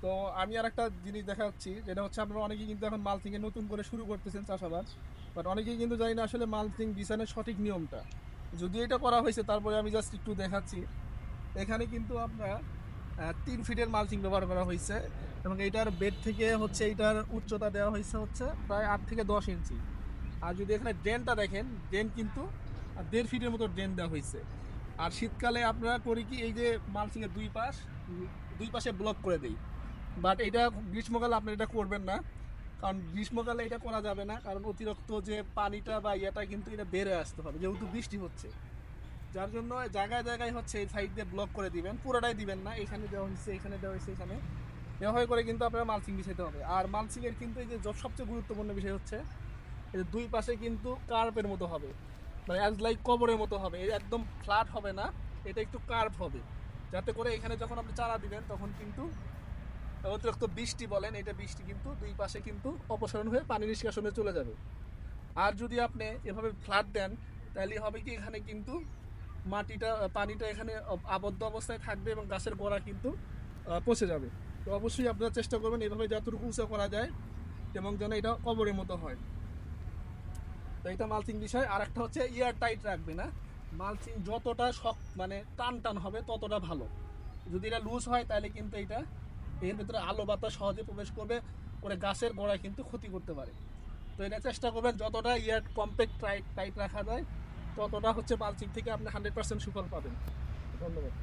তো আমি আর একটা জিনিস দেখাচ্ছি, যেটা হচ্ছে আপনারা অনেকেই কিন্তু এখন মালচিংয়ে নতুন করে শুরু করতেছেন চাষাবাদ, বাট অনেকেই কিন্তু জানি না আসলে মালচিং বিছানোর সঠিক নিয়মটা। যদি এটা করা হয়েছে তারপরে আমি জাস্ট একটু দেখাচ্ছি। এখানে কিন্তু আপনার 3 ফিটের মালচিং ব্যবহার করা হয়েছে, এবং এইটার বেড থেকে হচ্ছে এইটার উচ্চতা দেওয়া হয়েছে হচ্ছে প্রায় 8 থেকে 10 ইঞ্চি। আর যদি এখানে ড্রেনটা দেখেন, ড্রেন কিন্তু 1.5 ফিটের মতো ড্রেন দেওয়া হয়েছে। আর শীতকালে আপনারা করি কি, এই যে মালচিংয়ের দুই পাশে ব্লক করে দেই। বাট এটা গ্রীষ্মকালে আপনি এটা করবেন না, কারণ গ্রীষ্মকালে এটা করা যাবে না, কারণ অতিরিক্ত যে পানিটা বা ইয়েটা কিন্তু এটা বেড়ে আসতে হবে, যেহেতু বৃষ্টি হচ্ছে। যার জন্য জায়গায় জায়গায় হচ্ছে এই সাইড দিয়ে ব্লক করে দিবেন, পুরোটাই দিবেন না, এখানে দেওয়া হয়েছে, এখানে দেওয়া হয়েছে, এখানে এভাবে করে কিন্তু আপনার মালচিং বিছাইতে হবে। আর মালচিংয়ের কিন্তু এই যে সবচেয়ে গুরুত্বপূর্ণ বিষয় হচ্ছে এই যে দুই পাশে কিন্তু কার্ভের মতো হবে, মানে অ্যাজ লাইক কবরের মতো হবে, এই একদম ফ্ল্যাট হবে না, এটা একটু কার্ভ হবে, যাতে করে এখানে যখন আপনি চারা দিবেন তখন কিন্তু অতিরিক্ত বৃষ্টি বলেন, এটা বৃষ্টি কিন্তু দুই পাশে কিন্তু অপসারণ হয়ে পানি নিষ্কাশনে চলে যাবে। আর যদি আপনি এভাবে ফ্ল্যাট দেন, তাহলে হবে কি, এখানে কিন্তু মাটিটা পানিটা এখানে আবদ্ধ অবস্থায় থাকবে এবং গাছের গোড়া কিন্তু পচে যাবে। তো অবশ্যই আপনারা চেষ্টা করবেন এভাবে যতটুকু উঁচু করা যায়, এবং যেন এটা কবরের মতো হয়। তো এটা মালচিং বিষয়। আর একটা হচ্ছে এয়ার টাইট রাখবে না, মালচিং যতটা মানে টান টান হবে ততটা ভালো। যদি এটা লুজ হয় তাহলে কিন্তু এটা এর ভিতরে আলো বাতাস সহজে প্রবেশ করবে, করে গাছের গোড়ায় কিন্তু ক্ষতি করতে পারে। তো এটা চেষ্টা করবেন যতটা এয়ার কম্প্যাক্ট টাইট টাইট রাখা যায়, ততটা হচ্ছে মালচিং থেকে আপনি 100% সুফল পাবেন। ধন্যবাদ।